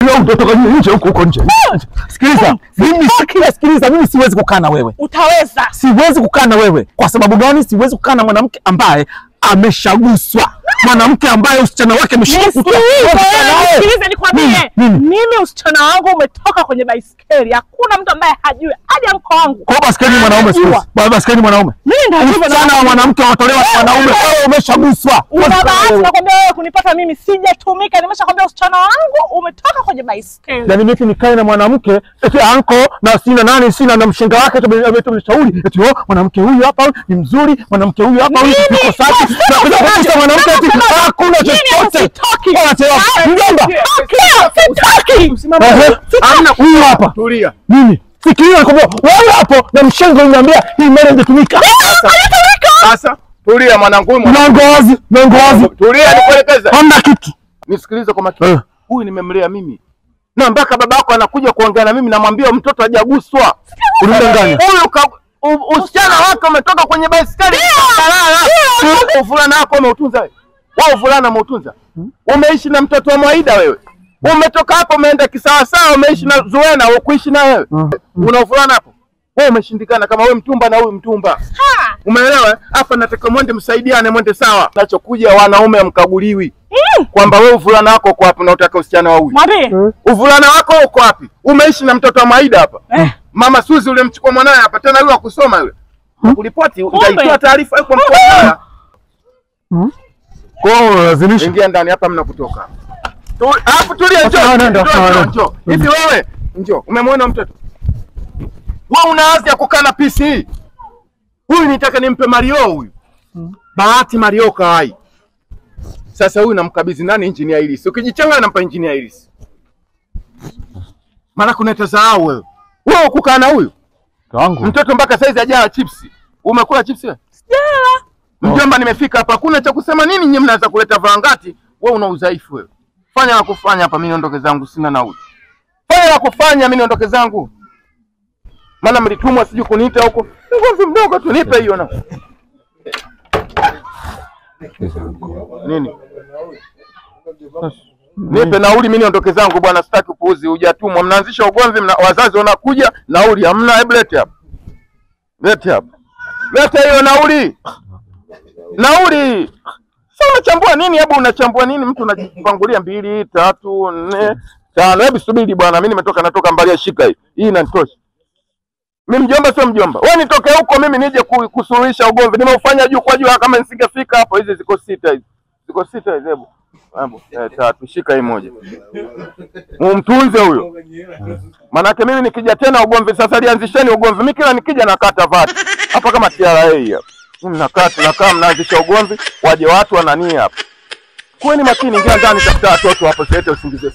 Leo utatoka nje huko nje. Sikiliza, mimi siwezi kukaa na wewe. Utaweza. Siwezi kukaa na wewe. Kwa sababu gani siwezi kukaa na mwanamke ambaye ameshaguswa? Mwanamke ambaye usichana wake ameshaguswa. Sikiliza nikwambie. Mimi usichana wangu umetoka kwenye baiskeli. Hakuna mtu ambaye hajui. Hadi anko wangu. Kwa baiskeli mwanaume sikiliza. Baiskeli mwanaume. Mimi ndio hivyo na sana mwanamke anatolewa na mwanaume. Wewe umeshaguswa. Una bahati nakwambia wewe kunipata mimi sijatumika. Nimeshakwambia usichana wangu umetoka kwenye baiskeli. Yaani mimi nikae na mwanamke eti anko na sina na mshenga wake tumeshauri eti mwanamke huyu hapa ni mzuri, mwanamke huyu hapa yuko safi. Na kuja mwanamke eti hakuna chochote. Mjomba. Hamna huyu hapa. Tulia. Mimi. Fikiria nakwambia wewe hapo na mshenga unaniambia hii mara ingetumika. Sasa tulia mwanangu. Mwanangu. Tulia nikuelekeza. Hamna kitu. Nisikilize kwa makini. Huyu nimemlea mimi. Na mpaka babako anakuja kuongea na mimi namwambia mtoto hajaguswa. Unadanganya. Huyu usichana wake umetoka kwenye baiskeli. Uvulana wako umeutunza wewe. Wewe uvulana umeutunza. Umeishi na mtoto wa Mwaida wewe. Umetoka hapo umeenda kisawasawa umeishi na Zuena ukuishi na wewe. Una uvulana hapo. Wewe umeshindikana kama wewe mtumba na huyu mtumba. Umeelewa? Hapa nataka mwende msaidiane mwende sawa. Nachokuja wanaume amkaguliwi. Kwamba wewe uvulana wako uko wapi na unataka usichana wa huyu. Mwambie. Uvulana wako uko wapi? Umeishi na mtoto wa Maida hapa. Mama Suzi ule mchukua mwanae hapa tena yule akusoma yule. Kulipoti utaitoa taarifa kwa mkoa. Kwa lazimisha. Ingia ndani hapa mnakutoka. Hapo tulia njoo. Hivi wewe njoo. Umemwona mtoto? Wewe unaanza ya kukaa na PC. Huyu nitaka nimpe Mario huyu. Bahati Mario kai. Sasa huyu namkabidhi nani engineer Iris. Ukijichanganya nampa engineer Iris. Maana kuna tasahau wewe. Wewe kukaa na huyu? Kangu. Mtoto mpaka saizi hajala chips. Umekula chips wewe? Sijala. Mjomba nimefika hapa. Hakuna cha kusema nini nyinyi mnaanza kuleta vangati. Wewe una udhaifu wewe. Fanya la kufanya hapa mimi niondoke zangu sina nauli. Fanya la kufanya mimi niondoke zangu. Maana mlitumwa siju kuniita huko. Ngozi mdogo tu nipe hiyo na. Nini? Nipe nauli mimi niondoke zangu bwana sitaki upuuzi hujatumwa mnaanzisha ugomvi wazazi wanakuja nauli hamna hebu lete hapa. Lete hapa. Lete hiyo nauli. Nauli. Sasa unachambua nini hebu unachambua nini mtu unajipangulia 2 3 4 5 hebu subiri bwana mimi natoka mbali shika hii. Hii inanitosha. Mimi mjomba sio mjomba. Wewe nitoke huko mimi nije kusuluhisha ugomvi. Nimeufanya juu kwa juu kama nisingefika hapo hizi ziko 6 hizi. Ziko 6 hizi hebu. Hapo 3 shika hii moja. Mumtunze huyo. Manake mimi nikija tena ugomvi sasa lianzisheni ugomvi. Mimi kila nikija nakata vati. Hapa kama TRA hapa. Mimi nakaa mnaanzisha ugomvi waje watu wanania hapa. Kuweni makini ingia ndani tafuta watoto hapo siete usingize.